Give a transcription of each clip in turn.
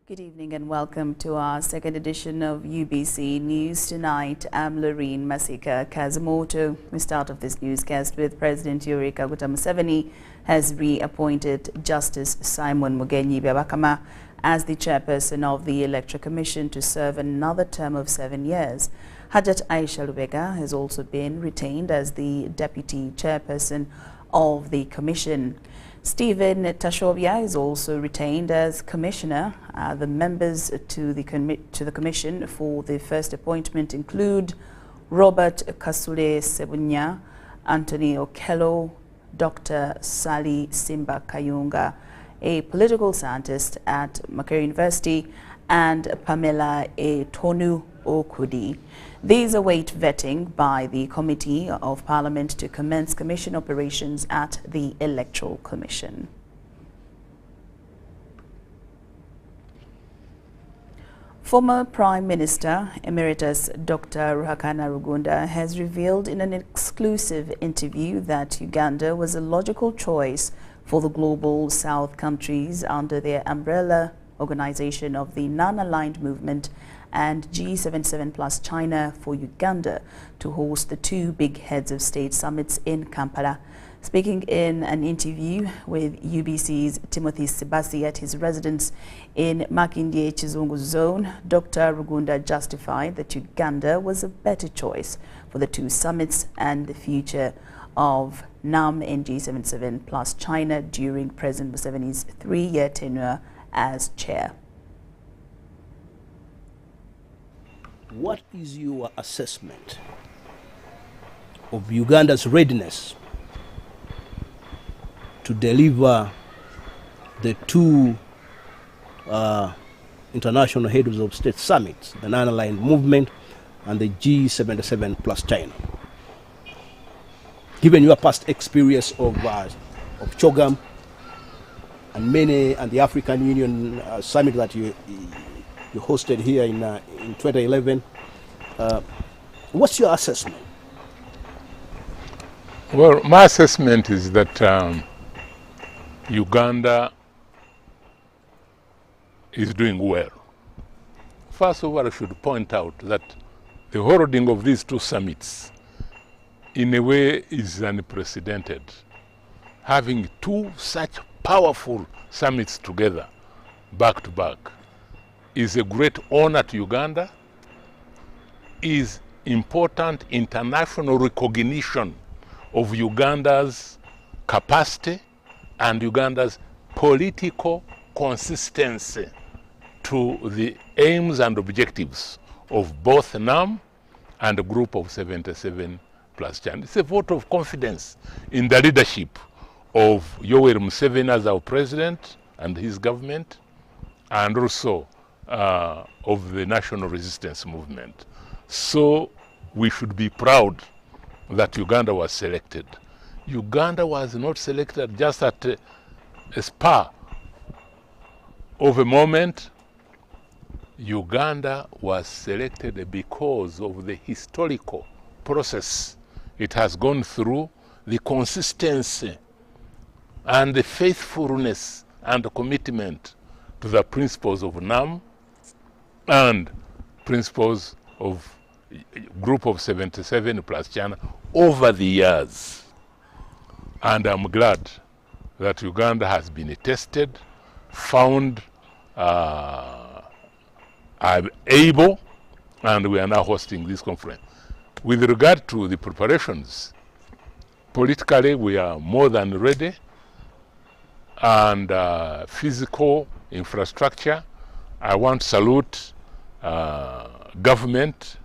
Good evening and welcome to our second edition of UBC News Tonight. I'm Lauryn Masika Kazimoto. We start off this newscast with President Yoweri Kaguta Museveni has reappointed Justice Simon Mugenyi Byabakama as the chairperson of the Electoral Commission to serve another term of 7 years. Hajat Aisha Lubega has also been retained as the deputy chairperson of the commission. Stephen Tashobia is also retained as commissioner. The members to the commission for the first appointment include Robert Kasule Sebunya, Anthony Okello, Dr. Sally Simba Kayunga, a political scientist at Makerere University, and Pamela A. Tonu Okudi. These await vetting by the Committee of Parliament to commence commission operations at the Electoral Commission. Former Prime Minister Emeritus Dr. Ruhakana Rugunda has revealed in an exclusive interview that Uganda was a logical choice for the Global South countries under their umbrella organization of the Non-Aligned Movement and G77 plus China for Uganda to host the two big heads of state summits in Kampala. Speaking in an interview with UBC's Timothy Sibasi at his residence in Makindye Chizungu Zone, Dr. Rugunda justified that Uganda was a better choice for the two summits and the future of NAM and G77 plus China during President Museveni's 3-year tenure as chair. What is your assessment of Uganda's readiness to deliver the two international heads of state summits, the Non-Aligned Movement and the G77 plus China? Given your past experience of CHOGM and the African Union summit that you hosted here in 2011, what's your assessment? Well, my assessment is that Uganda is doing well. First of all, I should point out that the holding of these two summits in a way is unprecedented. Having two such powerful summits together, back to back, is a great honor to Uganda, is important international recognition of Uganda's capacity and Uganda's political consistency to the aims and objectives of both NAM and a group of 77 plus China. It's a vote of confidence in the leadership of Yoweri Museveni as our president and his government, and also of the national resistance movement. So we should be proud that Uganda was selected. Uganda was not selected just at a spur of a moment. Uganda was selected because of the historical process it has gone through, the consistency and the faithfulness and the commitment to the principles of NAM and principles of group of 77 plus China over the years. And I'm glad that Uganda has been tested, found able, and we are now hosting this conference. With regard to the preparations, politically we are more than ready, and physical infrastructure, I want to salute government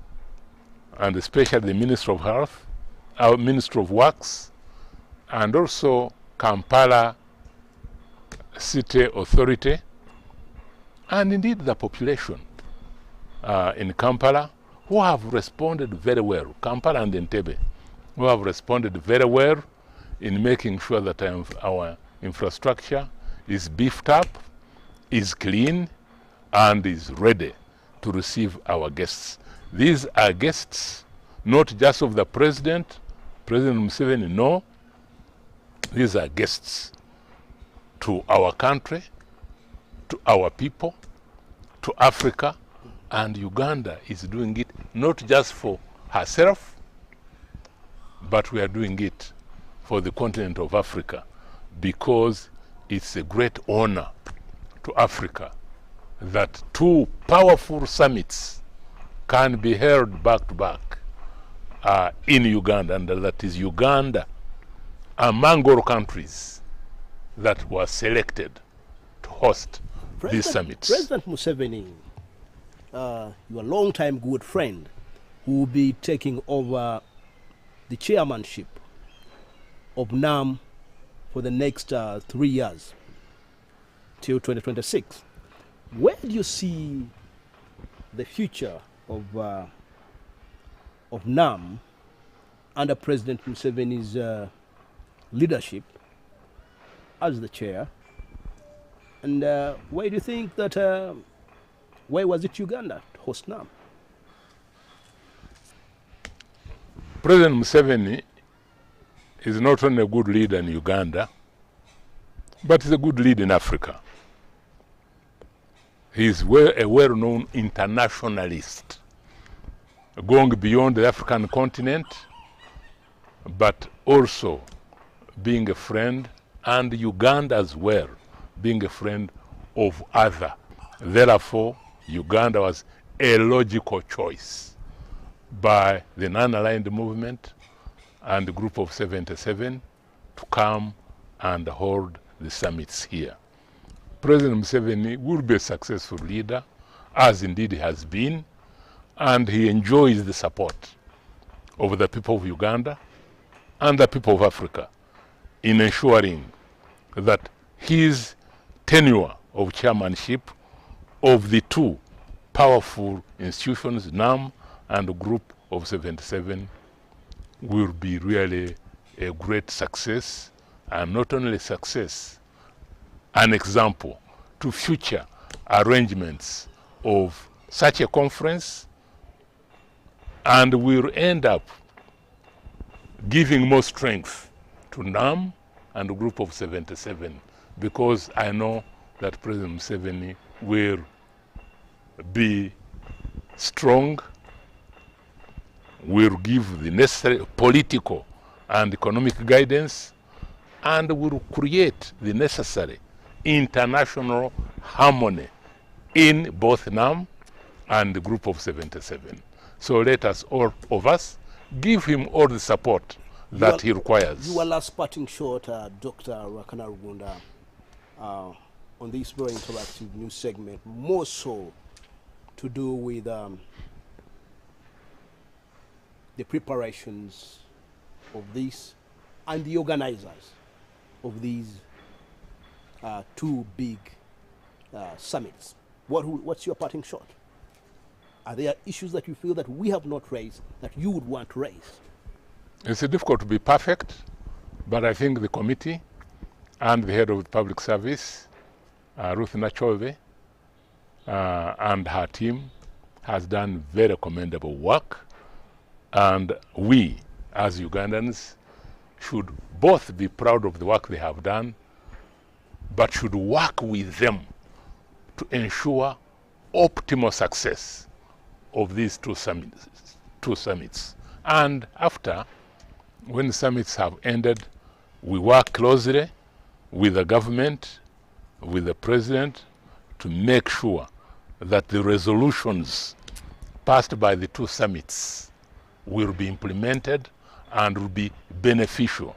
and especially the Minister of Health, our Minister of Works, and also Kampala City Authority, and indeed the population in Kampala, who have responded very well, Kampala and Entebbe, who have responded very well in making sure that our infrastructure is beefed up, is clean, and is ready to receive our guests. These are guests not just of the President Museveni, no. These are guests to our country, to our people, to Africa, and Uganda is doing it not just for herself, but we are doing it for the continent of Africa, because it's a great honor to Africa that two powerful summits can be held back to back in Uganda, and that is Uganda among all countries that were selected to host these summits. President Museveni, your longtime good friend, who will be taking over the chairmanship of NAM for the next 3 years till 2026. Where do you see the future of NAM under President Museveni's leadership as the chair? And why do you think that, why was it Uganda to host NAM? President Museveni is not only a good leader in Uganda, but he's a good leader in Africa. He's a well-known internationalist, going beyond the African continent, but also being a friend, and Uganda as well, being a friend of other. Therefore, Uganda was a logical choice by the non-aligned movement and the group of 77 to come and hold the summits here. President Museveni will be a successful leader, as indeed he has been, and he enjoys the support of the people of Uganda and the people of Africa in ensuring that his tenure of chairmanship of the two powerful institutions, NAM and the group of 77, will be really a great success, and not only success, an example to future arrangements of such a conference, and will end up giving more strength to NAM and the group of 77, because I know that President Museveni will be strong, will give the necessary political and economic guidance, and will create the necessary international harmony in both NAM and the group of 77. So let us, all of us, give him all the support that he requires. Your last parting shot, Dr. Ruhakana Rugunda, on this very interactive news segment, more so to do with the preparations of this and the organizers of these two big summits. What's your parting shot? Are there issues that you feel that we have not raised that you would want to raise? It's difficult to be perfect, but I think the committee and the head of the public service, Ruth Nachove, and her team has done very commendable work, and we as Ugandans should both be proud of the work they have done, but should work with them to ensure optimal success of these two summits. And after, when the summits have ended, we work closely with the government, with the president, to make sure that the resolutions passed by the two summits will be implemented and will be beneficial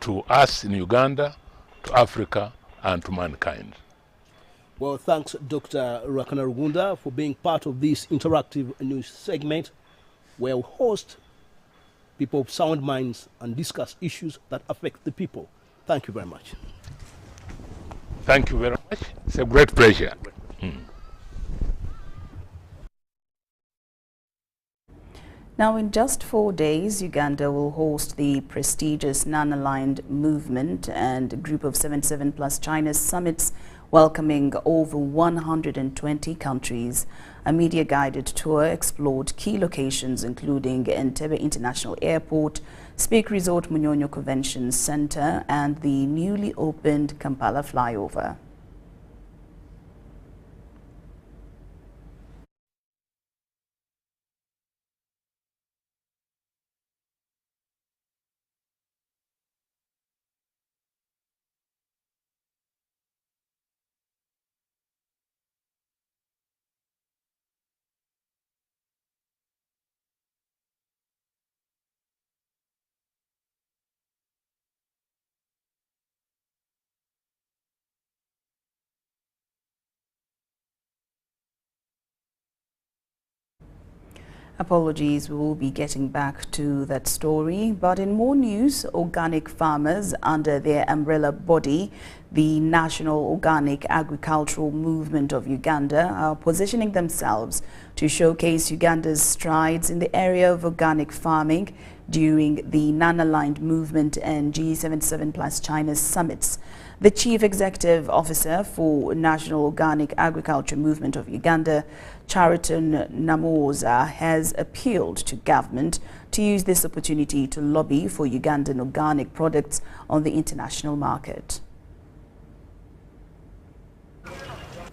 to us in Uganda, to Africa, and to mankind. Well, thanks, Dr. Ruhakana Rugunda, for being part of this interactive news segment where we host people of sound minds and discuss issues that affect the people. Thank you very much. Thank you very much. It's a great pleasure. Now, in just 4 days, Uganda will host the prestigious non-aligned movement and group of 77 plus China summits, welcoming over 120 countries. A media-guided tour explored key locations including Entebbe International Airport, Speak Resort Munyonyo Convention Center, and the newly opened Kampala flyover. Apologies, we will be getting back to that story. But in more news, organic farmers under their umbrella body, the National Organic Agricultural Movement of Uganda, are positioning themselves to showcase Uganda's strides in the area of organic farming during the Non-Aligned Movement and G77 plus China summits. The Chief Executive Officer for National Organic Agriculture Movement of Uganda, Chariton Namoza, has appealed to government to use this opportunity to lobby for Ugandan organic products on the international market.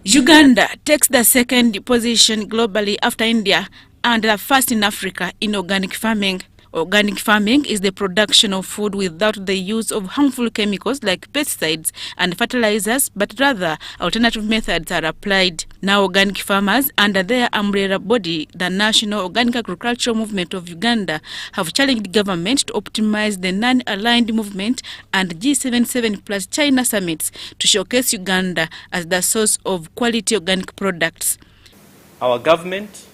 Uganda takes the second position globally after India and the first in Africa in organic farming. Organic farming is the production of food without the use of harmful chemicals like pesticides and fertilizers, but rather alternative methods are applied. Now organic farmers under their umbrella body, the National Organic Agricultural Movement of Uganda, have challenged government to optimize the Non-Aligned Movement and G77 plus China summits to showcase Uganda as the source of quality organic products. Our government,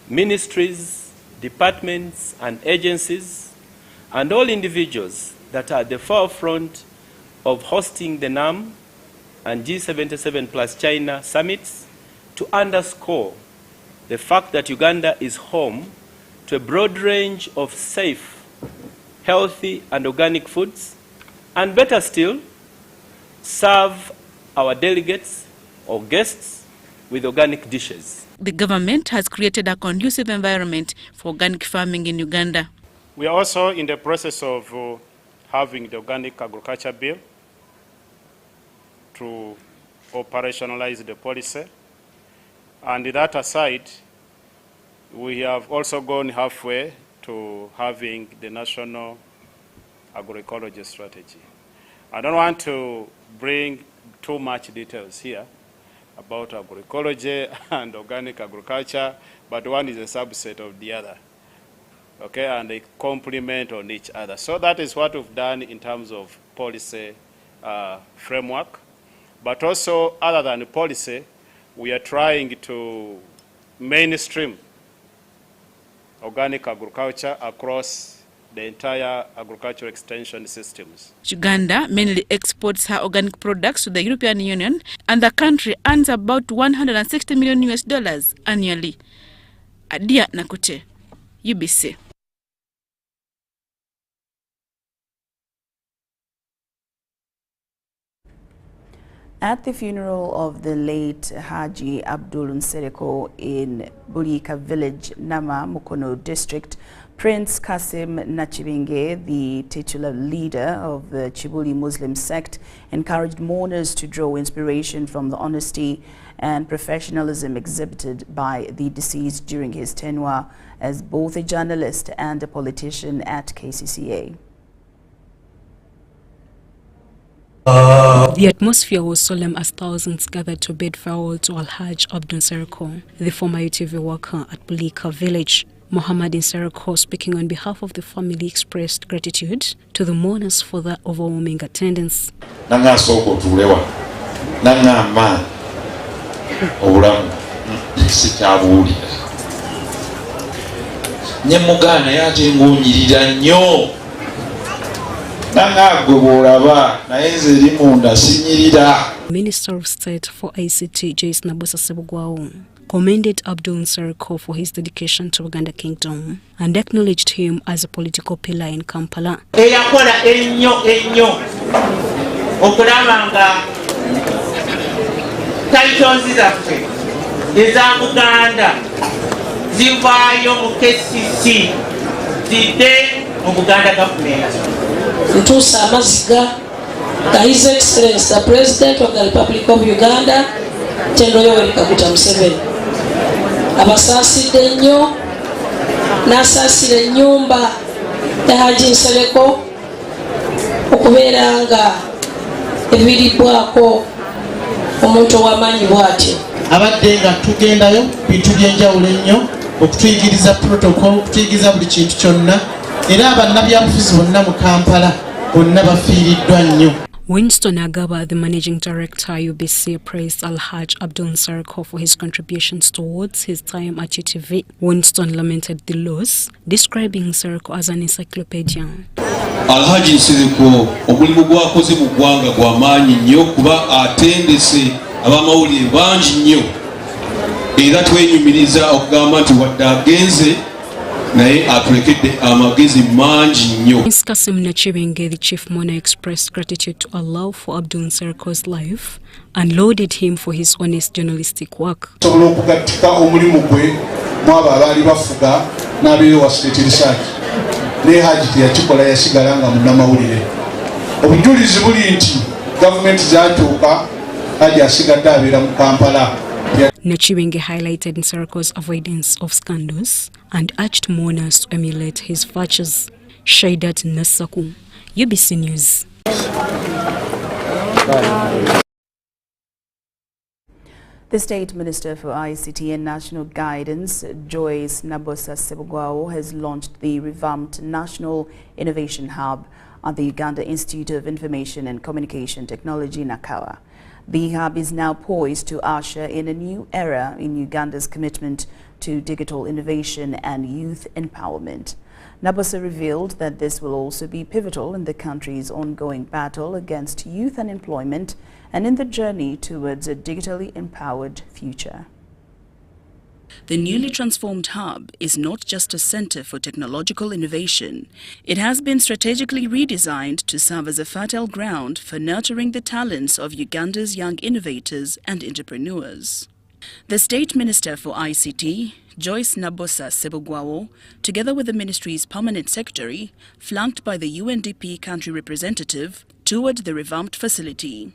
ministries, departments and agencies, and all individuals that are at the forefront of hosting the NAM and G77 plus China summits to underscore the fact that Uganda is home to a broad range of safe, healthy and organic foods, and better still, serve our delegates or guests with organic dishes. The government has created a conducive environment for organic farming in Uganda. We are also in the process of having the Organic Agriculture Bill to operationalize the policy. And that aside, we have also gone halfway to having the National Agroecology Strategy. I don't want to bring too much details here about agroecology and organic agriculture, but one is a subset of the other, okay, and they complement on each other. So that is what we've done in terms of policy framework, but also other than policy, we are trying to mainstream organic agriculture across the entire agricultural extension systems. Uganda mainly exports her organic products to the European Union, and the country earns about $160 million annually. Adia Nakute, UBC. At the funeral of the late Haji Abdul in Bulika village, Nama, Mukono district, Prince Kasim Nachibinge, the titular leader of the Chibuli Muslim sect, encouraged mourners to draw inspiration from the honesty and professionalism exhibited by the deceased during his tenure as both a journalist and a politician at KCCA. The atmosphere was solemn as thousands gathered to bid farewell to Al-Hajj Abdul, the former UTV worker at Bulika village. Muhammad Inserako, speaking on behalf of the family, expressed gratitude to the mourners for their overwhelming attendance. Minister of State for ICT, Jace Nabosa Sebugwao, commended Abdul Nsereko for his dedication to Uganda Kingdom and acknowledged him as a political pillar in Kampala. Ntusa Amaziga, His Excellency the President of the Republic of Uganda, Tendo Yoweri Kaguta Museveni. Abasaaside nnyo, n'asaasira ennyumba ya Haji Nsereko okubeera nga ebiiribbwako omuntu ow'amaanyi bw'atyo. Abadde nga tugendayo bintu by'enjawulo ennyo okutuyigiriza protocol, okutuyigiriza buli kintu kyonna, era abannabyabufuzi bonna mu Kampala bonna bafiiriddwa nnyo. Winston Agaba, the managing director UBC, praised Haji Abdul for his contributions towards his time at UTV. Winston lamented the loss, describing Nsirko as an encyclopedia. Haji Nsirko omulimu gwakoze mu ggwanga gwa maanyi nnyo kuba atendese abamawulire bangi nnyo era twenyumiriza okugamba nti wadde agenze naye atulekedde amagezi mangi nnyo. Prince Kasim Nachibenge, the chief mourner, expressed gratitude to Allah for Abdul Nsirko's life and lauded him for his honest journalistic work. Sobola okugatika omulimu gwe mwaba abaali bafuga n'abeewa state research ne Haji teyakikola yasigala nga munnamawulire. Obujulizi buli nti gavumenti zaatuuka Haji asigadde abeera mu Kampala. Nachibenge highlighted Nsirko's avoidance of scandals and urged mourners to emulate his virtues. Shaidat Nasaku, UBC News. The State Minister for ICT and National Guidance, Joyce Nabbosa-Sebugwawo, has launched the revamped National Innovation Hub at the Uganda Institute of Information and Communication Technology, Nakawa. The hub is now poised to usher in a new era in Uganda's commitment to digital innovation and youth empowerment. Nabbosa revealed that this will also be pivotal in the country's ongoing battle against youth unemployment and in the journey towards a digitally empowered future. The newly transformed hub is not just a center for technological innovation. It has been strategically redesigned to serve as a fertile ground for nurturing the talents of Uganda's young innovators and entrepreneurs. The State Minister for ICT, Joyce Nabbosa-Sebugwawo, together with the ministry's permanent secretary, flanked by the UNDP country representative, toured the revamped facility.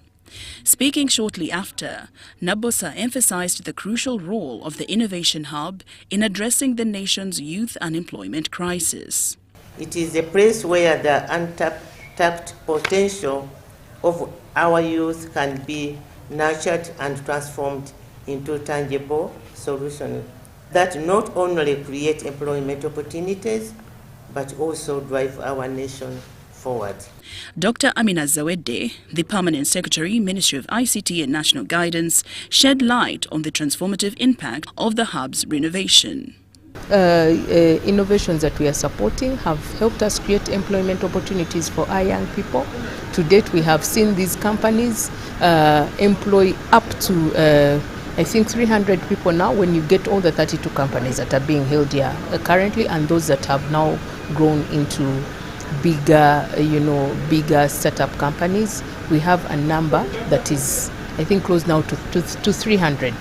Speaking shortly after, Nabbosa emphasized the crucial role of the Innovation Hub in addressing the nation's youth unemployment crisis. It is a place where the untapped potential of our youth can be nurtured and transformed into tangible solutions that not only create employment opportunities, but also drive our nation forward. Dr. Amina Zawedde, the Permanent Secretary, Ministry of ICT and National Guidance, shed light on the transformative impact of the hub's renovation. Innovations that we are supporting have helped us create employment opportunities for our young people. To date, we have seen these companies employ up to I think 300 people now when you get all the 32 companies that are being held here currently, and those that have now grown into bigger startup companies. We have a number that is, I think, close now to 300.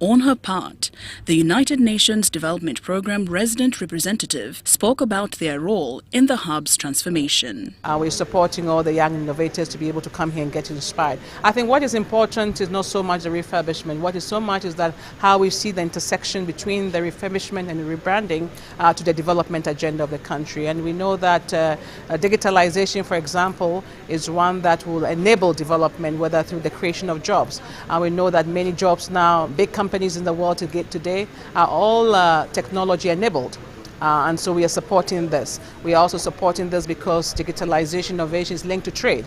On her part, the United Nations Development Programme resident representative spoke about their role in the hub's transformation. We're supporting all the young innovators to be able to come here and get inspired. I think what is important is not so much the refurbishment. What is so much is that how we see the intersection between the refurbishment and the rebranding to the development agenda of the country. And we know that digitalization, for example, is one that will enable development, whether through the creation of jobs. And we know that many jobs now, big companies in the world today are all technology enabled. And so we are supporting this. We are also supporting this because digitalization innovation is linked to trade.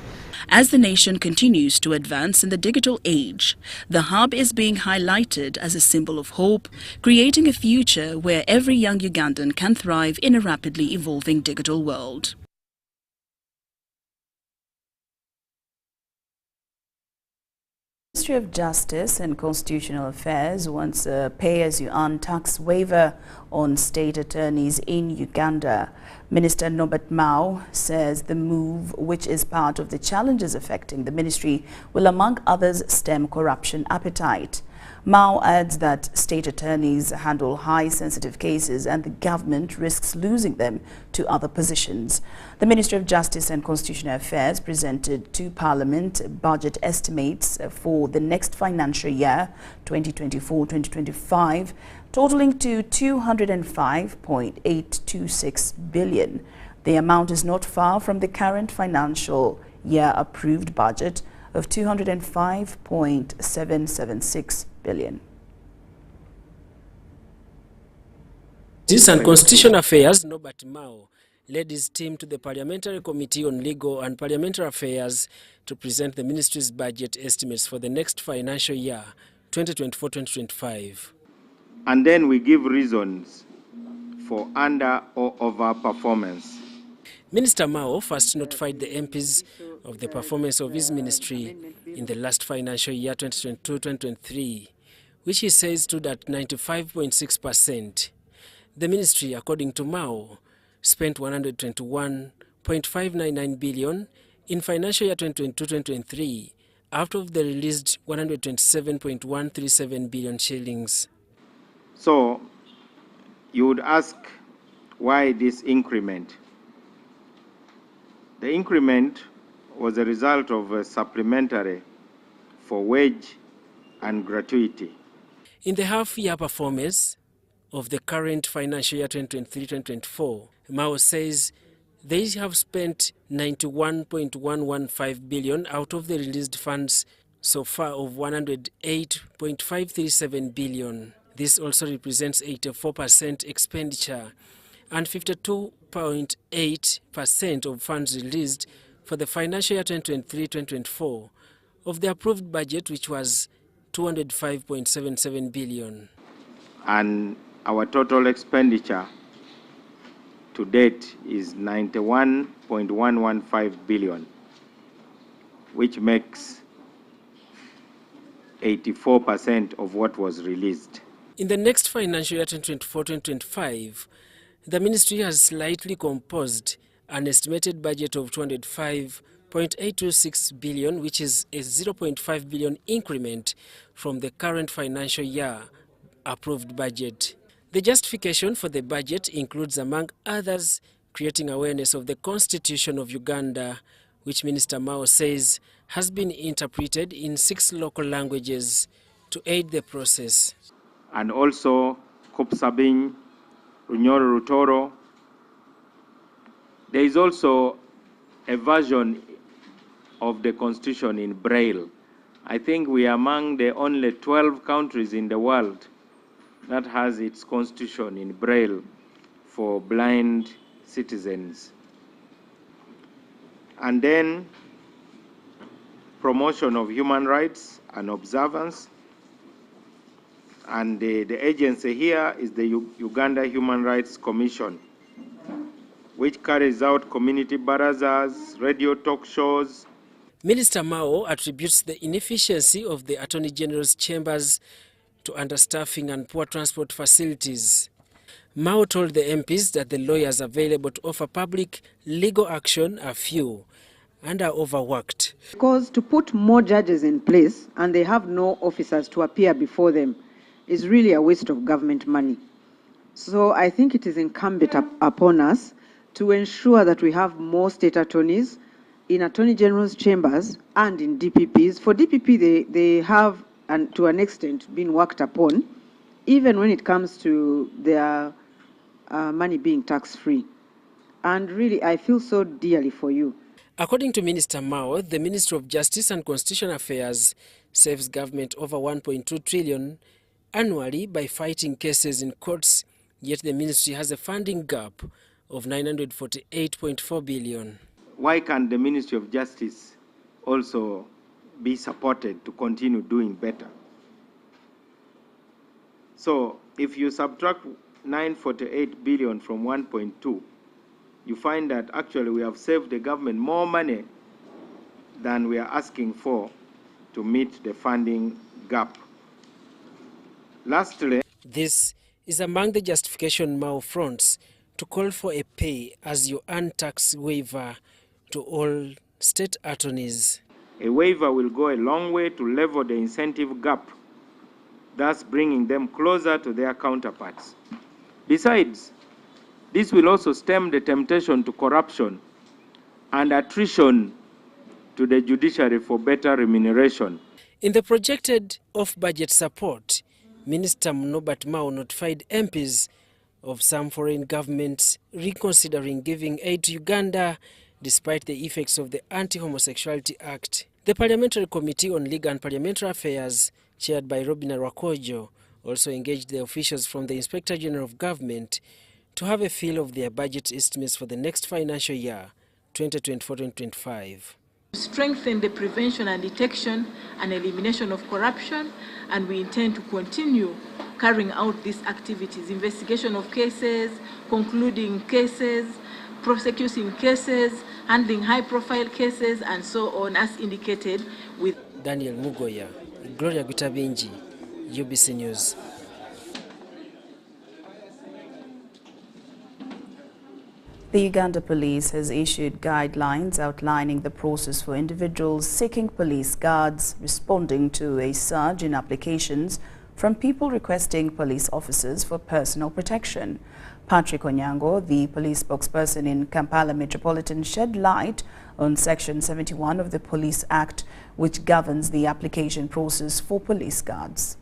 As the nation continues to advance in the digital age, the hub is being highlighted as a symbol of hope, creating a future where every young Ugandan can thrive in a rapidly evolving digital world. The Ministry of Justice and Constitutional Affairs wants a pay-as-you-earn tax waiver on state attorneys in Uganda. Minister Norbert Mao says the move, which is part of the challenges affecting the ministry, will among others stem corruption appetite. Mao adds that state attorneys handle high sensitive cases and the government risks losing them to other positions. The Ministry of Justice and Constitutional Affairs presented to Parliament budget estimates for the next financial year, 2024-2025, totaling to 205.826 billion. The amount is not far from the current financial year approved budget of 205.776 billion. Justice and Constitutional Affairs Norbert Mao led his team to the Parliamentary Committee on Legal and Parliamentary Affairs to present the ministry's budget estimates for the next financial year, 2024-2025. And then we give reasons for under or over performance. Minister Mao first notified the MPs of the performance of his ministry in the last financial year 2022-2023, which he says stood at 95.6%. The ministry, according to Mao, spent 121.599 billion in financial year 2022-2023 out of the released 127.137 billion shillings. So you would ask, why this increment? The increment was a result of a supplementary for wage and gratuity. In the half-year performance of the current financial year 2023-2024, Mao says they have spent 91.115 billion out of the released funds so far of 108.537 billion. This also represents 84% expenditure and 52.8% of funds released for the financial year 2023-2024 of the approved budget, which was 205.77 billion. And our total expenditure to date is 91.115 billion, which makes 84% of what was released. In the next financial year 2024-2025, the ministry has slightly composed an estimated budget of 205.826 billion, which is a 0.5 billion increment from the current financial year approved budget. The justification for the budget includes, among others, creating awareness of the Constitution of Uganda, which Minister Mao says has been interpreted in 6 local languages to aid the process. And also Kopsabin, Runyoro Rutoro. There is also a version of the Constitution in Braille. I think we are among the only 12 countries in the world that has its Constitution in Braille for blind citizens. And then promotion of human rights and observance. And the agency here is the Uganda Human Rights Commission, which carries out community barazas, radio talk shows. Minister Mao attributes the inefficiency of the Attorney General's chambers to understaffing and poor transport facilities. Mao told the MPs that the lawyers available to offer public legal action are few and are overworked. Because to put more judges in place and they have no officers to appear before them is really a waste of government money. So I think it is incumbent upon us to ensure that we have more state attorneys in Attorney General's chambers and in DPPs. For DPP, they have, and to an extent, been worked upon, even when it comes to their money being tax-free. And really, I feel so dearly for you. According to Minister Mao, the Ministry of Justice and Constitutional Affairs saves government over 1.2 trillion annually by fighting cases in courts, yet the ministry has a funding gap of 948.4 billion. Why can't the Ministry of Justice also be supported to continue doing better? So if you subtract 948 billion from 1.2, you find that actually we have saved the government more money than we are asking for to meet the funding gap. Lastly, this is among the justification Mao fronts to call for a pay-as-you-earn tax waiver to all state attorneys. A waiver will go a long way to level the incentive gap, thus bringing them closer to their counterparts. Besides, this will also stem the temptation to corruption and attrition to the judiciary for better remuneration. In the projected off-budget support, Minister Norbert Mao notified MPs of some foreign governments reconsidering giving aid to Uganda despite the effects of the Anti-Homosexuality Act. The Parliamentary Committee on Legal and Parliamentary Affairs, chaired by Robina Rwakojo, also engaged the officials from the Inspector General of Government to have a feel of their budget estimates for the next financial year, 2024-2025. Strengthen the prevention and detection and elimination of corruption, and we intend to continue carrying out these activities, investigation of cases, concluding cases, prosecuting cases, handling high-profile cases, and so on, as indicated with Daniel Mugoya, Gloria Gutabinji, UBC News. The Uganda Police has issued guidelines outlining the process for individuals seeking police guards responding to a surge in applications from people requesting police officers for personal protection. Patrick Onyango, the police spokesperson in Kampala Metropolitan, shed light on Section 71 of the Police Act, which governs the application process for police guards.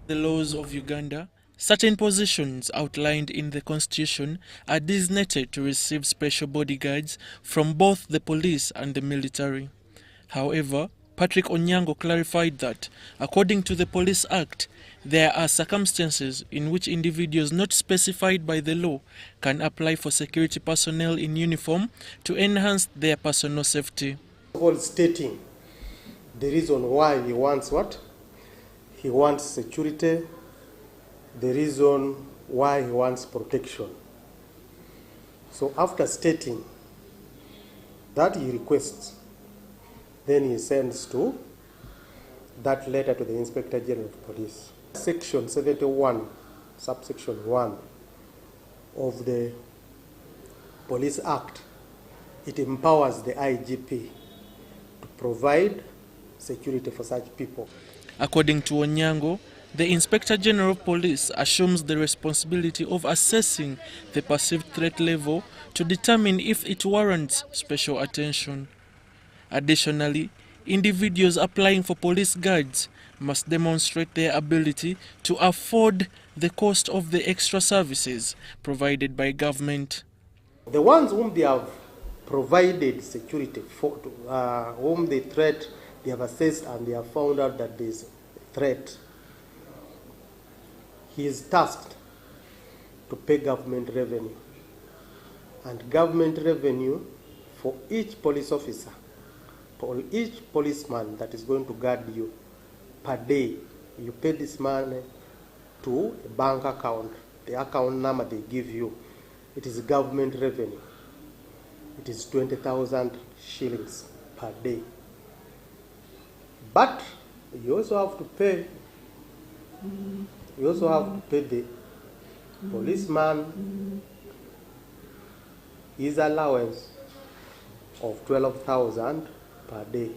The laws of Uganda, certain positions outlined in the Constitution are designated to receive special bodyguards from both the police and the military. However, Patrick Onyango clarified that, according to the Police Act, there are circumstances in which individuals not specified by the law can apply for security personnel in uniform to enhance their personal safety. All stating the reason why he wants what? He wants security, the reason why he wants protection. So after stating that he requests, then he sends to that letter to the Inspector General of Police. Section 71, subsection 1 of the Police Act, it empowers the IGP to provide security for such people. According to Onyango, the Inspector General of Police assumes the responsibility of assessing the perceived threat level to determine if it warrants special attention. Additionally, individuals applying for police guards must demonstrate their ability to afford the cost of the extra services provided by government. The ones whom they have provided security for, whom they threat, they have assessed and they have found out that there is a threat, he is tasked to pay government revenue. And government revenue for each police officer, for each policeman that is going to guard you per day, you pay this money to a bank account. The account number they give you, it is government revenue. It is 20,000 shillings per day. But you also have to pay. You also have to pay the policeman his allowance of 12,000 per day.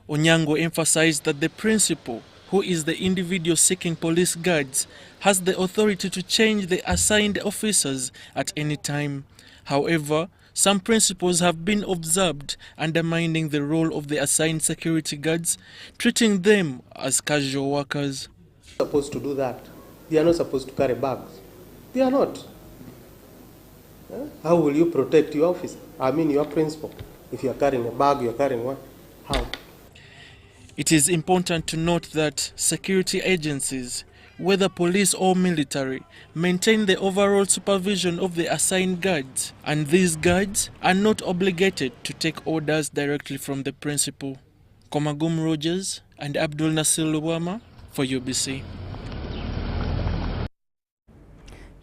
Onyango emphasized that the principal, who is the individual seeking police guards, has the authority to change the assigned officers at any time. However, some principles have been observed undermining the role of the assigned security guards, treating them as casual workers. Supposed to do that. They are not supposed to carry bags. They are not. How will you protect your officer? I mean your principal. If you are carrying a bag, you are carrying what? How? It is important to note that security agencies, whether police or military, maintain the overall supervision of the assigned guards, and these guards are not obligated to take orders directly from the principal. Komagum Rogers and Abdul Nasir Luwama for UBC.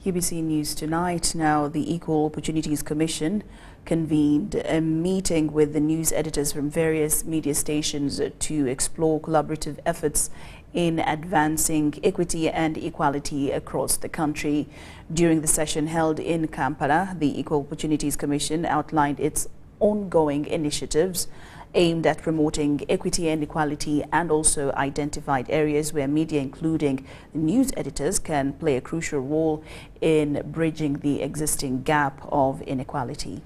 UBC News Tonight. Now, the Equal Opportunities Commission convened a meeting with the news editors from various media stations to explore collaborative efforts in advancing equity and equality across the country. During the session held in Kampala, the Equal Opportunities Commission outlined its ongoing initiatives aimed at promoting equity and equality, and also identified areas where media, including news editors, can play a crucial role in bridging the existing gap of inequality.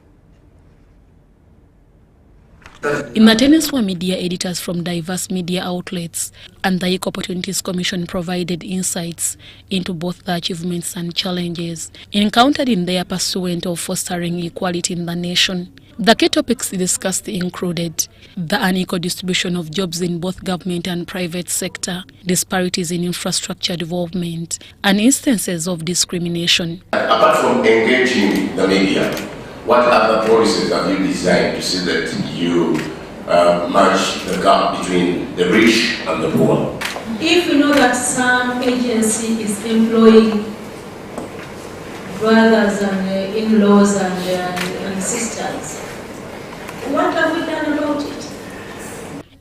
In attendance were media editors from diverse media outlets, and the Equal Opportunities Commission provided insights into both the achievements and challenges encountered in their pursuit of fostering equality in the nation. The key topics discussed included the unequal distribution of jobs in both government and private sector, disparities in infrastructure development, and instances of discrimination. Apart from engaging the media, what other policies have you designed to see that you merge the gap between the rich and the poor? If we know that some agency is employing brothers and in-laws and sisters, what have we done about it?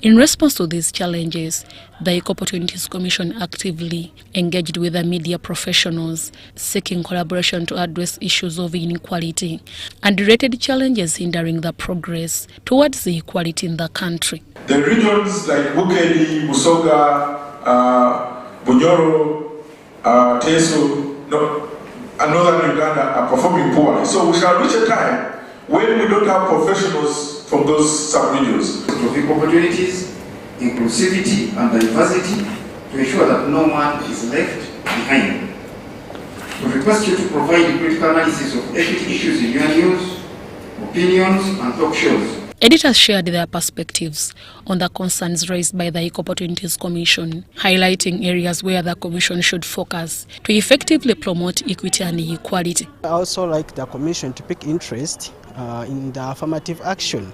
In response to these challenges, the Equal Opportunities Commission actively engaged with the media professionals, seeking collaboration to address issues of inequality and related challenges hindering the progress towards the equality in the country. The regions like Bukedi, Busoga, Bunyoro, Teso, and northern Uganda are performing poorly. So we shall reach a time when we don't have professionals from those sub-regions. Of equal opportunities, inclusivity and diversity to ensure that no one is left behind. We request you to provide a critical analysis of equity issues in your news, opinions and talk shows. Editors shared their perspectives on the concerns raised by the Equal Opportunities Commission, highlighting areas where the Commission should focus to effectively promote equity and equality. I also like the Commission to take interest in the affirmative action.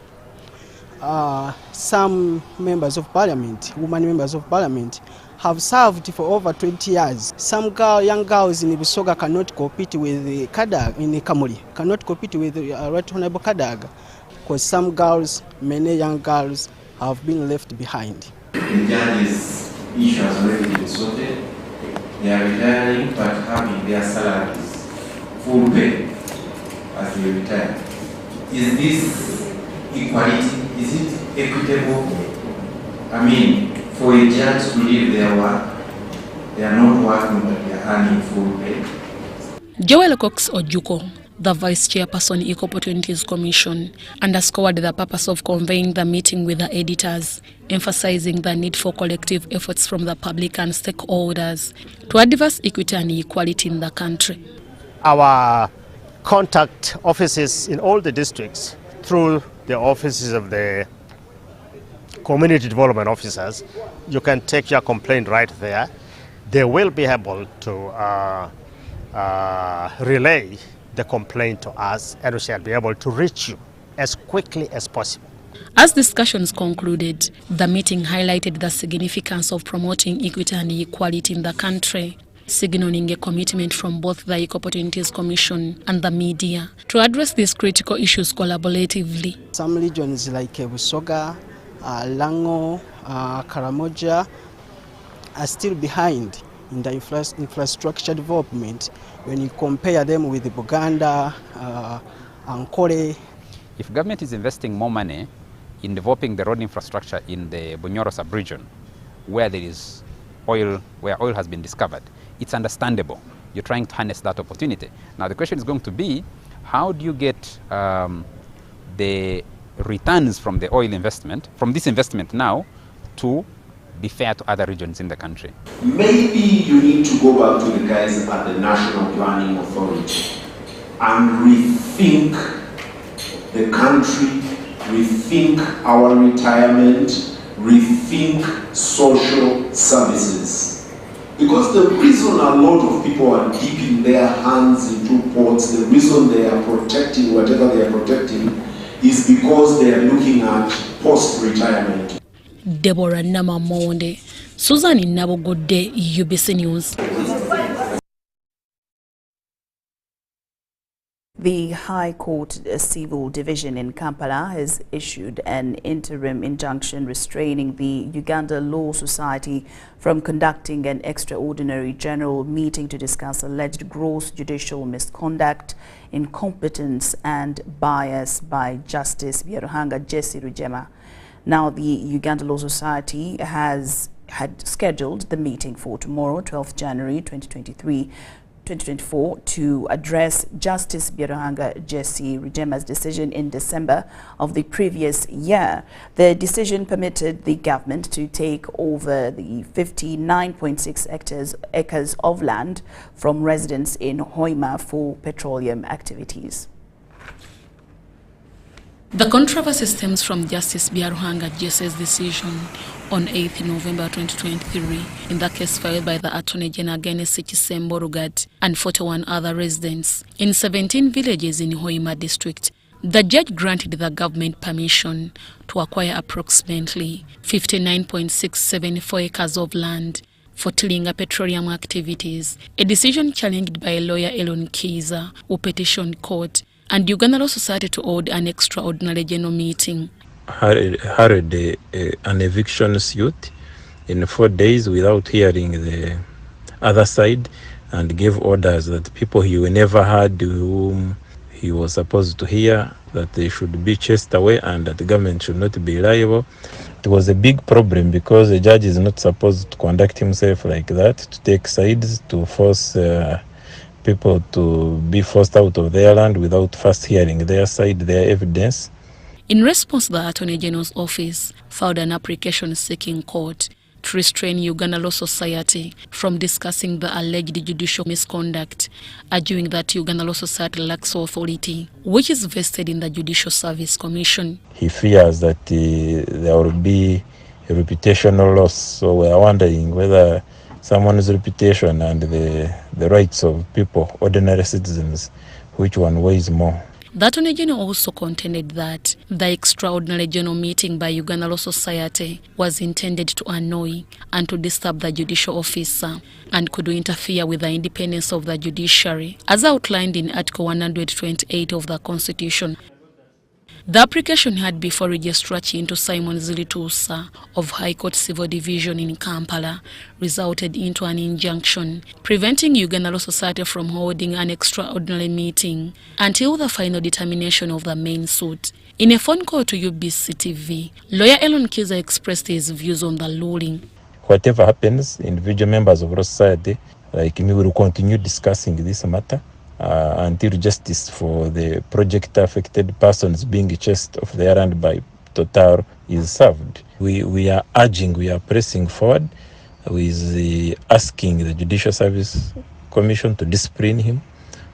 Some members of Parliament, women members of Parliament, have served for over 20 years. Some young girls in Busoga cannot compete with Kadag in Kamuli, cannot compete with Right Honorable Kadag, because some girls, many young girls, have been left behind. The judges' issue has already been sorted. They are retiring but having their salaries full pay as they retire. Is this equality? Is it equitable? I mean, for a judge to leave their work, they are not working but they are earning full pay. Joel Cox Ojuko, the Vice Chairperson Equal Opportunities Commission, underscored the purpose of convening the meeting with the editors, emphasizing the need for collective efforts from the public and stakeholders to advance equity and equality in the country. Our contact offices in all the districts through the offices of the community development officers, you can take your complaint right there. They will be able to relay the complaint to us, and we shall be able to reach you as quickly as possible. As discussions concluded, the meeting highlighted the significance of promoting equity and equality in the country, signaling a commitment from both the Equal Opportunities Commission and the media to address these critical issues collaboratively. Some regions like Busoga, Lango, Karamoja are still behind in the infrastructure development when you compare them with Buganda, Ankole. If government is investing more money in developing the road infrastructure in the Bunyoro sub-region, where there is oil, where oil has been discovered, it's understandable. You're trying to harness that opportunity. Now the question is going to be, how do you get the returns from the oil investment, from this investment now, to be fair to other regions in the country? Maybe you need to go back to the guys at the National Planning Authority and rethink the country, rethink our retirement, rethink social services. Because the reason a lot of people are dipping their hands into pots, the reason they are protecting whatever they are protecting, is because they are looking at post-retirement. Deborah Namamonde, Susan Nabogode, UBC News. The High Court Civil Division in Kampala has issued an interim injunction restraining the Uganda Law Society from conducting an extraordinary general meeting to discuss alleged gross judicial misconduct, incompetence and bias by Justice Byaruhanga Jesse Rugema. Now, the Uganda Law Society had scheduled the meeting for tomorrow, 12th January 2024, to address Justice Byaruhanga Jesse Rugema's decision in December of the previous year. The decision permitted the government to take over the 59.6 acres of land from residents in Hoima for petroleum activities. The controversy stems from Justice Ruhakana GS's decision on 8th November 2023 in the case filed by the Attorney General against Chisembo Rugat and 41 other residents in 17 villages in Hoima district. The judge granted the government permission to acquire approximately 59.674 acres of land for Tilinga petroleum activities, a decision challenged by lawyer Elon Kiza, who petitioned court and Uganda Law Society to hold an extraordinary general meeting. Hurried an eviction suit in 4 days without hearing the other side, and gave orders that people he never had whom he was supposed to hear, that they should be chased away and that the government should not be liable. It was a big problem because the judge is not supposed to conduct himself like that, to take sides, to force people to be forced out of their land without first hearing their side, their evidence. In response, the Attorney General's office filed an application seeking court to restrain Uganda Law Society from discussing the alleged judicial misconduct, arguing that Uganda Law Society lacks authority, which is vested in the Judicial Service Commission. He fears that there will be a reputational loss, so we are wondering whether someone's reputation and the rights of people, ordinary citizens, which one weighs more. The Attorney General also contended that the extraordinary general meeting by Uganda Law Society was intended to annoy and to disturb the judicial officer and could interfere with the independence of the judiciary, as outlined in Article 128 of the Constitution. The application had before Registrar Chintu Simon Zilitusa of High Court Civil Division in Kampala resulted into an injunction preventing Uganda Law Society from holding an extraordinary meeting until the final determination of the main suit. In a phone call to UBC TV, lawyer Elon Kiza expressed his views on the ruling. Whatever happens, individual members of Law Society, like me, will continue discussing this matter until justice for the project affected persons being chased off their land by Total is served. We are pressing forward with asking the Judicial Service Commission to discipline him.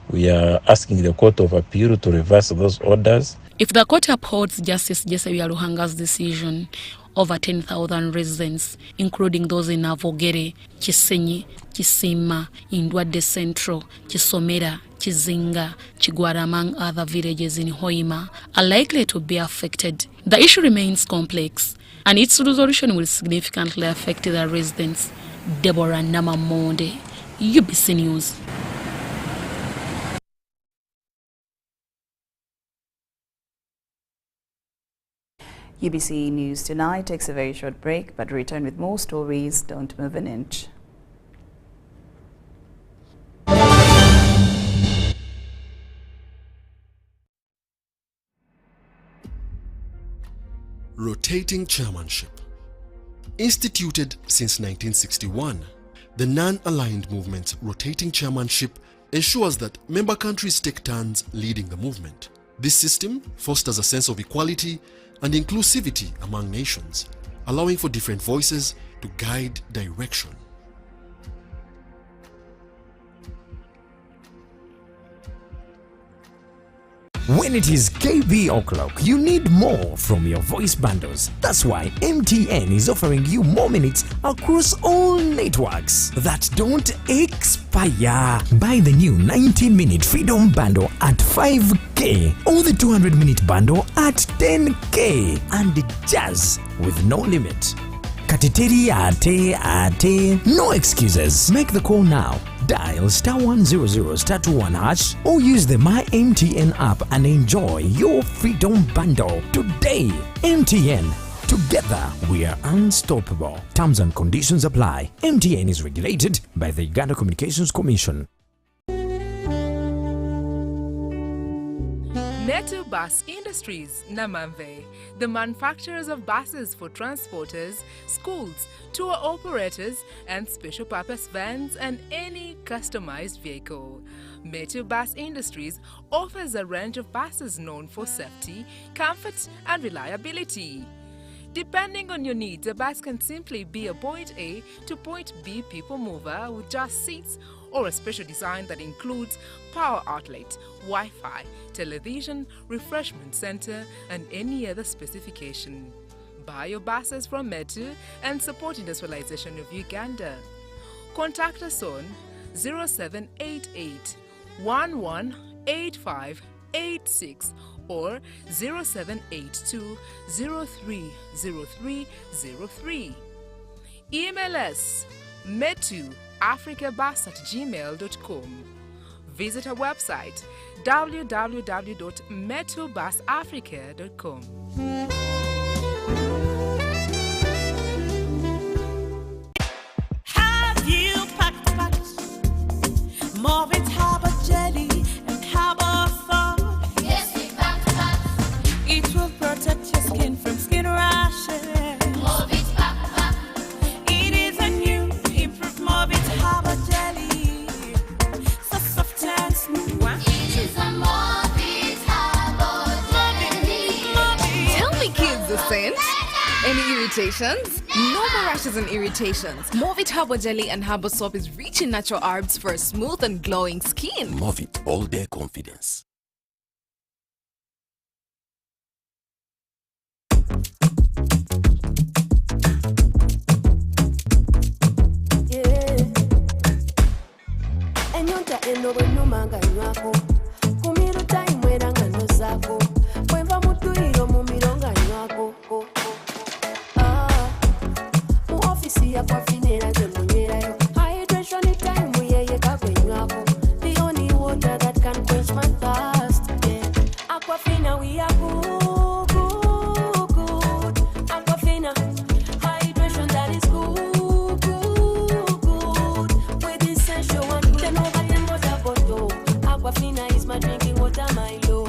We are asking the Court of Appeal to reverse those orders. If the court upholds Justice Ruhakanga's decision, over 10,000 residents, including those in Avogere, Kisenyi, Kisima, Indwadde Central, Kisomera, Kizinga, Chigwara, among other villages in Hoima, are likely to be affected. The issue remains complex, and its resolution will significantly affect the residents. Deborah Namamonde, UBC News. UBC News Tonight takes a very short break, but return with more stories. Don't move an inch. Rotating chairmanship. Instituted since 1961, the non-aligned movement's rotating chairmanship ensures that member countries take turns leading the movement. This system fosters a sense of equality and inclusivity among nations, allowing for different voices to guide direction. When it is KB o'clock, you need more from your voice bundles. That's why MTN is offering you more minutes across all networks that don't expire. Buy the new 19-minute Freedom Bundle at 5K or the 200-minute bundle at 10K and Jazz with no limit. Katiteri ate, no excuses. Make the call now. Dial *100*21# or use the My MTN app and enjoy your Freedom Bundle today. MTN. Together we are unstoppable. Terms and conditions apply. MTN is regulated by the Uganda Communications Commission. Netu Bus Industries, Namamve, the manufacturers of buses for transporters, schools, tour operators, and special purpose vans and any customized vehicle. Metu Bus Industries offers a range of buses known for safety, comfort, and reliability. Depending on your needs, a bus can simply be a point A to point B people mover with just seats, or a special design that includes power outlet, Wi-Fi, television, refreshment center, and any other specification. Buy your buses from Metu and support industrialization of Uganda. Contact us on 0788 118586 or 0782 030303. Email us metuafricabus@gmail.com. Visit our website www.metubusafrica.com. Have you packed more with Harbour jelly and Harbour foam? Yes, we packed. It will protect your skin from skin rashes. More with pack. It is a new improved more with Harbour jelly. So soft and smooth. It is a more with Harbour jelly. Tell me, kids, the scent. Any irritations? No more rashes and irritations. Movit Herbal Jelly and Herbal Soap is rich in natural herbs for a smooth and glowing skin. Movit all day confidence. Enyonta enobenuma nga nywako kumiru time era nga nozako bwenva mutuiro mumiro nga nywako mu ofisi ya kwafinera ze munywerayo hydration time yeye kakwenywako the only water that can quench my thirst, yeah. Aquafina we are good. Aquafina hydration that is good. With essential one good. Aquafina is my drinking water, my love.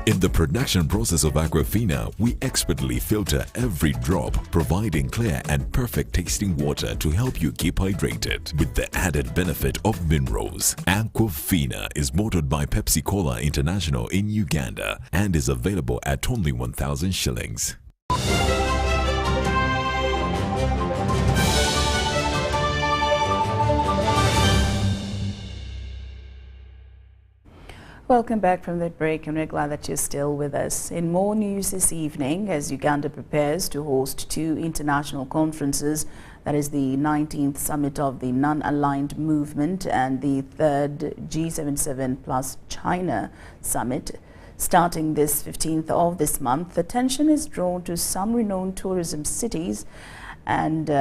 In the production process of Aquafina, we expertly filter every drop, providing clear and perfect tasting water to help you keep hydrated with the added benefit of minerals. Aquafina is bottled by Pepsi Cola International in Uganda and is available at only 1,000 shillings. Welcome back from that break, and we're glad that you're still with us. In more news this evening, as Uganda prepares to host 2 international conferences, that is the 19th Summit of the Non-Aligned Movement and the 3rd G77 plus China Summit. Starting this 15th of this month, attention is drawn to some renowned tourism cities and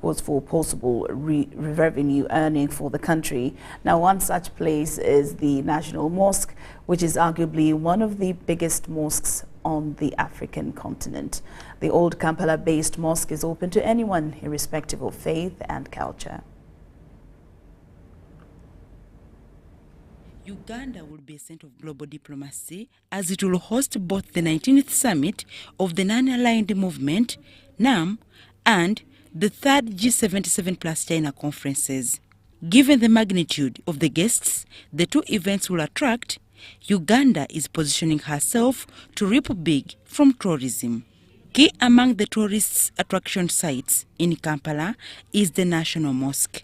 was for possible revenue earning for the country. Now, one such place is the National Mosque, which is arguably one of the biggest mosques on the African continent. The old Kampala-based mosque is open to anyone, irrespective of faith and culture. Uganda will be a center of global diplomacy as it will host both the 19th Summit of the Non-Aligned Movement, NAM, and the 3rd G77 plus China conferences. Given the magnitude of the guests the 2 events will attract, Uganda is positioning herself to reap big from tourism. Key among the tourists' attraction sites in Kampala is the National Mosque.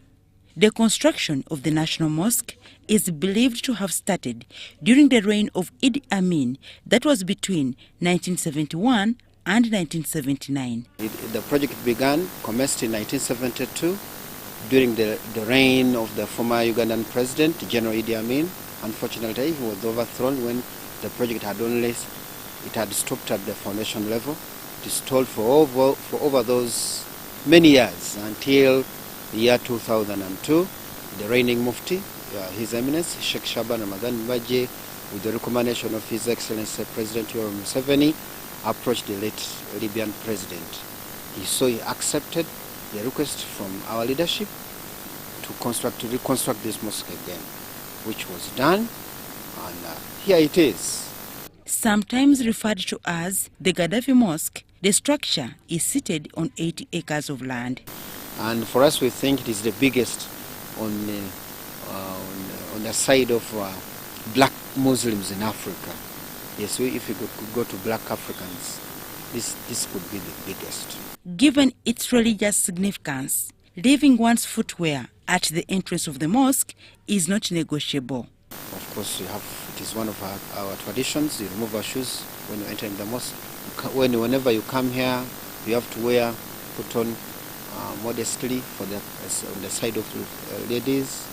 The construction of the National Mosque is believed to have started during the reign of Idi Amin, that was between 1971 and 1979. The project commenced in 1972 during the reign of the former Ugandan president, General Idi Amin. Unfortunately, he was overthrown when the project had stopped at the foundation level. It stalled for over those many years until the year 2002. The reigning Mufti, His Eminence, Sheikh Shaban Ramadan Mbaje, with the recommendation of His Excellency President Ruhakana Museveni, approached the late Libyan president. He accepted the request from our leadership to reconstruct this mosque again, which was done, and here it is. Sometimes referred to as the Gaddafi Mosque, the structure is seated on 80 acres of land. And for us, we think it is the biggest on the side of black Muslims in Africa. Yes, if you could go to black Africans, this could be the biggest. Given its religious significance, leaving one's footwear at the entrance of the mosque is not negotiable. Of course, it is one of our traditions. You remove our shoes when you enter the mosque. Whenever you come here, you have to put on modestly on the side of ladies.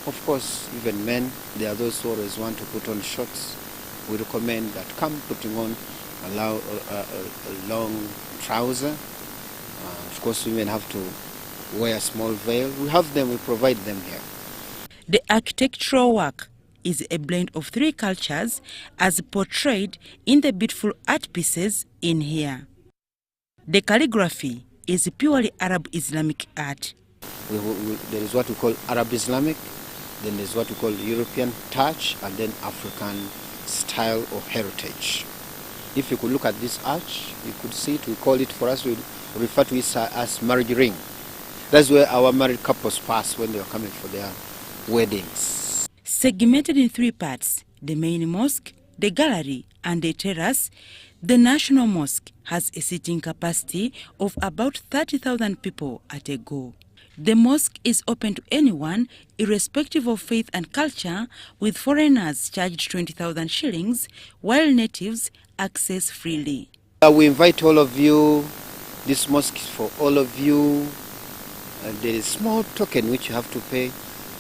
Of course, even men, there are those who always want to put on shorts. We recommend that come putting on a long trouser. Of course, women have to wear a small veil. We have them, we provide them here. The architectural work is a blend of three cultures as portrayed in the beautiful art pieces in here. The calligraphy is purely Arab Islamic art. There is what we call Arab Islamic, then there's what we call European touch, and then African style or heritage. If you could look at this arch, you could see it, we call it, for us, we refer to it as marriage ring. That's where our married couples pass when they are coming for their weddings. Segmented in three parts, the main mosque, the gallery, and the terrace, the National Mosque has a seating capacity of about 30,000 people at a go. The mosque is open to anyone, irrespective of faith and culture, with foreigners charged 20,000 shillings, while natives access freely. We invite all of you. This mosque is for all of you. There is a small token which you have to pay,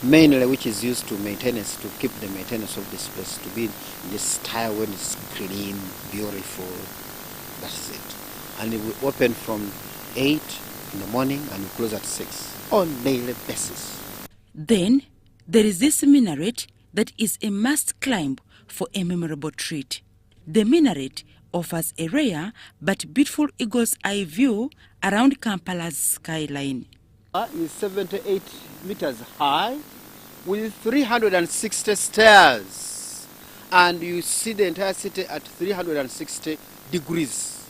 mainly which is used to maintenance, to keep the maintenance of this place to be in this style when it's clean, beautiful. That's it. And it will open from 8 in the morning and we close at 6 on daily basis. Then there is this minaret that is a must climb for a memorable treat. The minaret offers a rare but beautiful eagle's eye view around Kampala's skyline. It's 78 meters high with 360 stairs, and you see the entire city at 360 degrees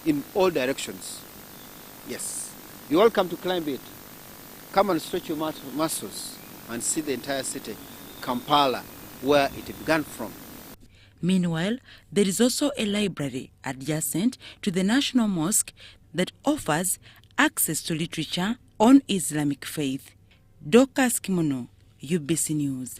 in all directions. Yes, you're welcome to climb it. Come and stretch your muscles and see the entire city, Kampala, where it began from. Meanwhile, there is also a library adjacent to the National Mosque that offers access to literature on Islamic faith. Dorcas Kimono, UBC News.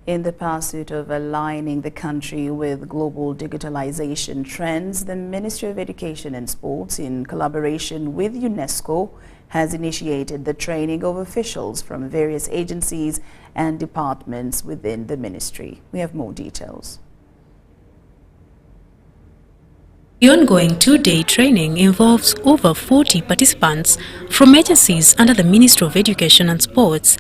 In the pursuit of aligning the country with global digitalization trends, the Ministry of Education and Sports, in collaboration with UNESCO, has initiated the training of officials from various agencies and departments within the ministry. We have more details. The ongoing two-day training involves over 40 participants from agencies under the Ministry of Education and Sports.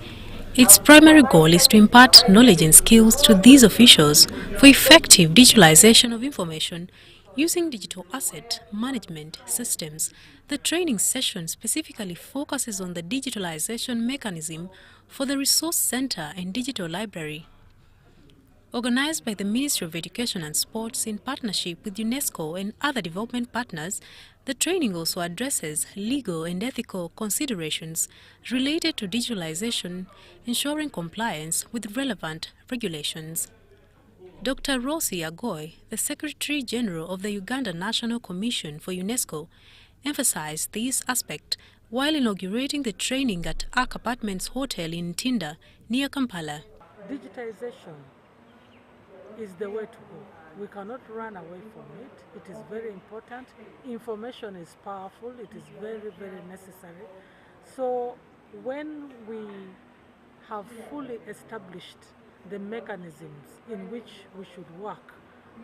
Its primary goal is to impart knowledge and skills to these officials for effective digitalization of information using digital asset management systems. The training session specifically focuses on the digitalization mechanism for the Resource Center and Digital Library. Organized by the Ministry of Education and Sports in partnership with UNESCO and other development partners, the training also addresses legal and ethical considerations related to digitalization, ensuring compliance with relevant regulations. Dr. Rosi Agoy, the Secretary General of the Uganda National Commission for UNESCO, emphasized this aspect while inaugurating the training at Ark Apartments Hotel in Tinda, near Kampala. Digitization is the way to go. We cannot run away from it. It is very important. Information is powerful. It is very, very necessary. So when we have fully established the mechanisms in which we should work,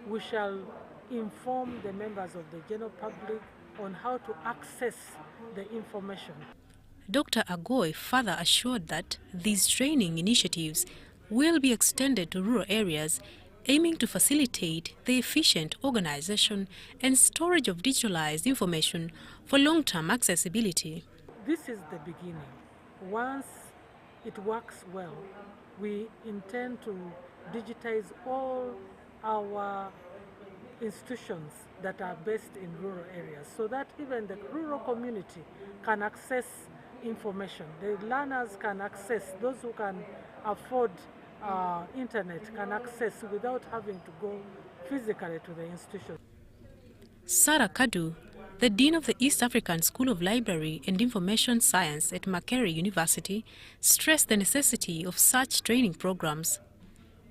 we shall inform the members of the general public on how to access the information. Dr. Agoy further assured that these training initiatives will be extended to rural areas, aiming to facilitate the efficient organization and storage of digitalized information for long-term accessibility. This is the beginning. Once it works well, we intend to digitize all our institutions that are based in rural areas so that even the rural community can access information. The learners can access, those who can afford internet can access without having to go physically to the institution. Sarah Kadu, the Dean of the East African School of Library and Information Science at Makerere University, stressed the necessity of such training programs.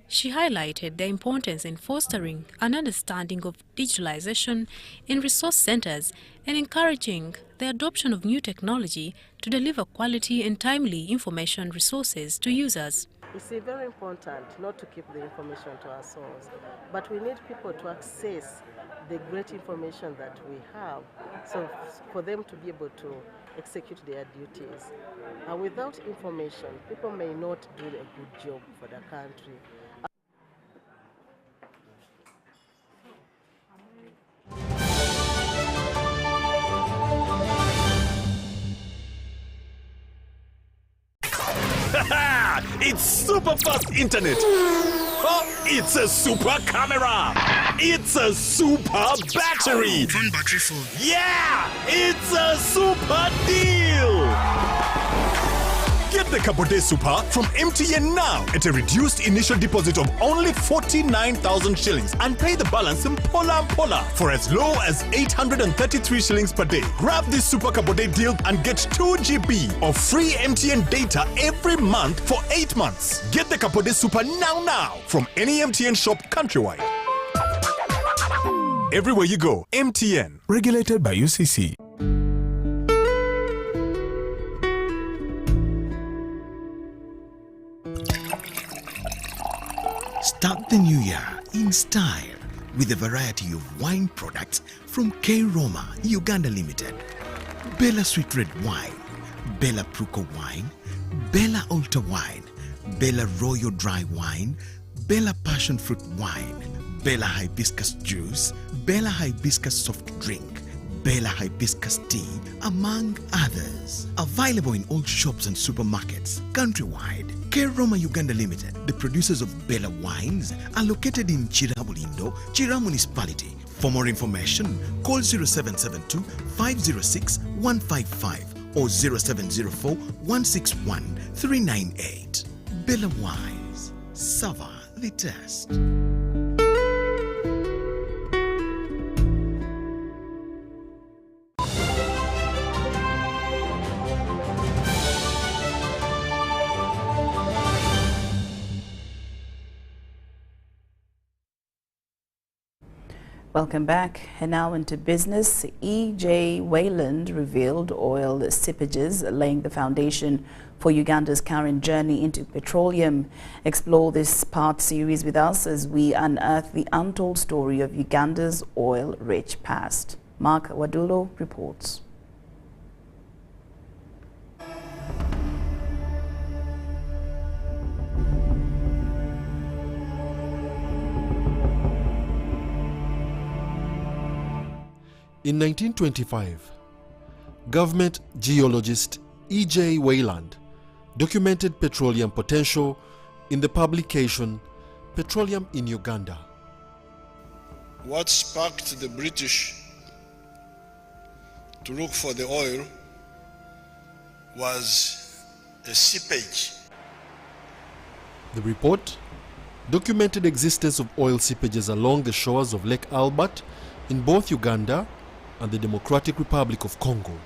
She highlighted the importance in fostering an understanding of digitalization in resource centers and encouraging the adoption of new technology to deliver quality and timely information resources to users. It's very important not to keep the information to ourselves, but we need people to access the great information that we have, so for them to be able to execute their duties. Without information, people may not do a good job for the country. It's super fast internet. Oh, it's a super camera. It's a super battery. Phone battery full. Yeah, it's a super deal. Get the Kabode Super from MTN now at a reduced initial deposit of only 49,000 shillings and pay the balance in Pola for as low as 833 shillings per day. Grab this Super Kabode deal and get 2 GB of free MTN data every month for 8 months. Get the Kabode Super now from any MTN shop countrywide. Everywhere you go, MTN. Regulated by UCC. Start the new year in style with a variety of wine products from K Roma Uganda Limited. Bella Sweet Red Wine, Bella Pruko Wine, Bella Alta Wine, Bella Royal Dry Wine, Bella Passion Fruit Wine, Bella Hibiscus Juice, Bella Hibiscus Soft Drink, Bella Hibiscus Tea, among others. Available in all shops and supermarkets countrywide. K Roma Uganda Limited, the producers of Bella Wines, are located in Chirabulindo, Chira Municipality. For more information, call 0772 506 155 or 0704 161 398. Bella Wines, savor the test. Welcome back. And now into business. E.J. Wayland revealed oil seepages laying the foundation for Uganda's current journey into petroleum. Explore this part series with us as we unearth the untold story of Uganda's oil-rich past. Mark Wadulo reports. In 1925, government geologist E.J. Wayland documented petroleum potential in the publication Petroleum in Uganda. What sparked the British to look for the oil was a seepage. The report documented existence of oil seepages along the shores of Lake Albert in both Uganda and the Democratic Republic of Congo.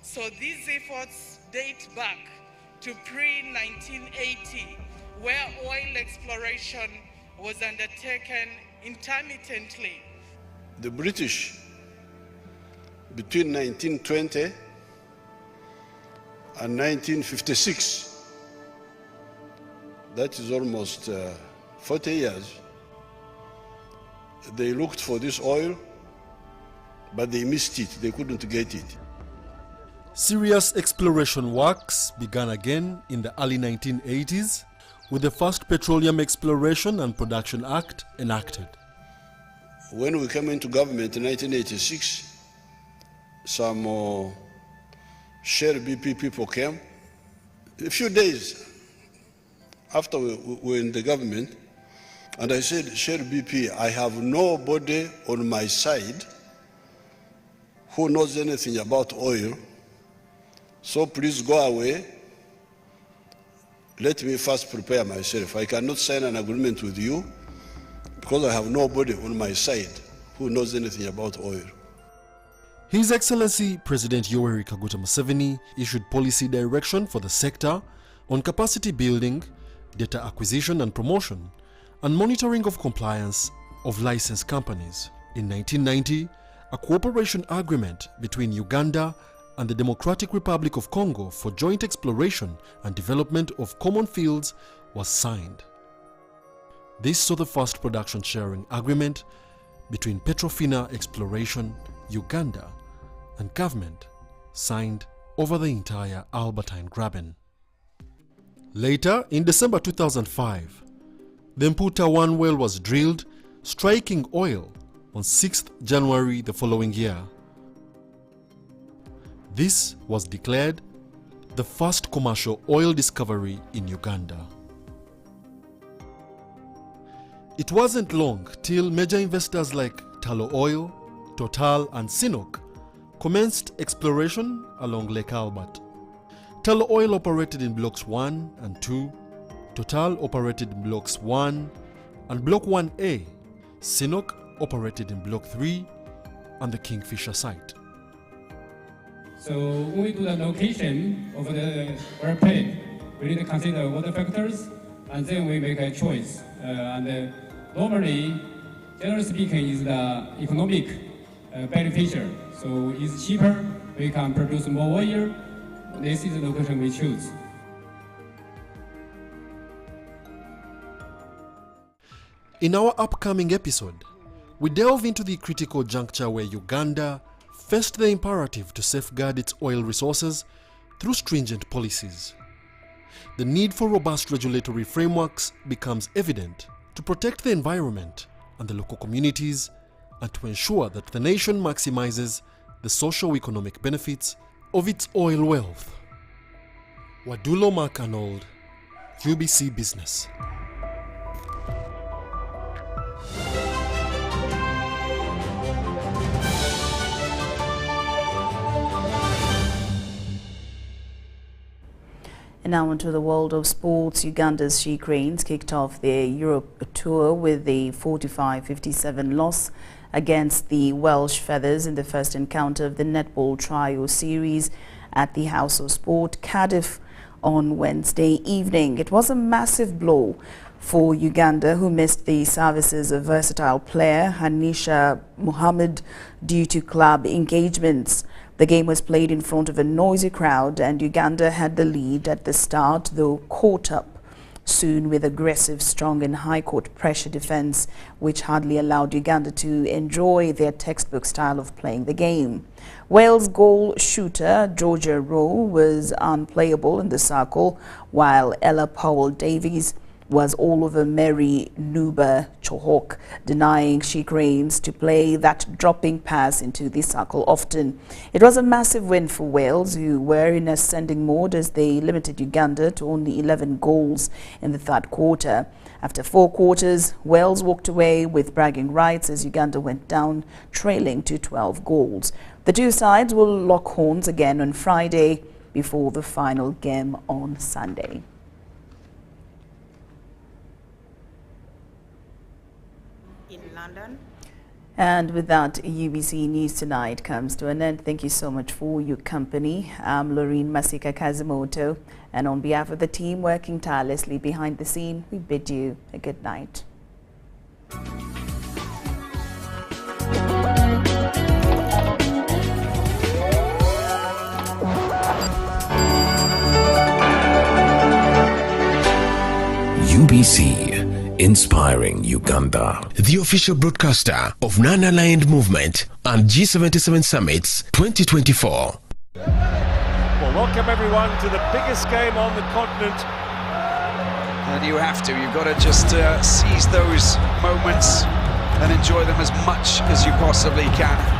So these efforts date back to pre-1980, where oil exploration was undertaken intermittently. The British, between 1920 and 1956, that is almost 40 years, they looked for this oil, but they missed it. They couldn't get it. Serious exploration works began again in the early 1980s with the first Petroleum Exploration and Production Act enacted. When we came into government in 1986, some Shell BP people came. A few days after we were in the government, and I said, Shell BP, I have nobody on my side who knows anything about oil, so please go away. let me first prepare myself. I cannot sign an agreement with you because I have nobody on my side who knows anything about oil. His Excellency President Yoweri Kaguta Museveni issued policy direction for the sector on capacity building, data acquisition and promotion, and monitoring of compliance of licensed companies. In 1990, a cooperation agreement between Uganda and the Democratic Republic of Congo for joint exploration and development of common fields was signed. This saw the first production sharing agreement between Petrofina Exploration, Uganda, and government signed over the entire Albertine Graben. Later, in December 2005, the Mputa 1 well was drilled, striking oil on 6th January the following year. This was declared the first commercial oil discovery in Uganda. It wasn't long till major investors like Tullow Oil, Total and Sinnock commenced exploration along Lake Albert. Tullow Oil operated in Blocks 1 and 2, Total operated in Blocks 1 and Block 1A, Sinnock operated in Block 3 and the Kingfisher site. So when we do the location of the oil plate, we need to consider water factors and then we make a choice. Normally, generally speaking, is the economic beneficial. So it's cheaper, we can produce more oil. This is the location we choose. In our upcoming episode, we delve into the critical juncture where Uganda faced the imperative to safeguard its oil resources through stringent policies. The need for robust regulatory frameworks becomes evident to protect the environment and the local communities and to ensure that the nation maximizes the socio-economic benefits of its oil wealth. Wadulo Mark Arnold, UBC Business. And now into the world of sports. Uganda's She Cranes kicked off their Europe tour with a 45-57 loss against the Welsh Feathers in the first encounter of the Netball Trio Series at the House of Sport, Cardiff, on Wednesday evening. It was a massive blow for Uganda, who missed the services of versatile player Hanisha Muhammad due to club engagements. The game was played in front of a noisy crowd and Uganda had the lead at the start, though caught up soon with aggressive, strong and high court pressure defense, which hardly allowed Uganda to enjoy their textbook style of playing the game. Wales goal shooter Georgia Rowe was unplayable in the circle, while Ella Powell-Davies was all over Mary Nuba Chohok, denying She Cranes to play that dropping pass into the circle often. It was a massive win for Wales, who were in ascending mode as they limited Uganda to only 11 goals in the third quarter. After 4 quarters, Wales walked away with bragging rights as Uganda went down, trailing to 12 goals. The two sides will lock horns again on Friday before the final game on Sunday. London. And with that, UBC News Tonight comes to an end. Thank you so much for your company. I'm Lauryn Masika Kazimoto, and on behalf of the team working tirelessly behind the scene, we bid you a good night. UBC, inspiring Uganda. The official broadcaster of Non-Aligned Movement and G77 Summits 2024. Well, welcome everyone to the biggest game on the continent. And you have to. You've got to just seize those moments and enjoy them as much as you possibly can.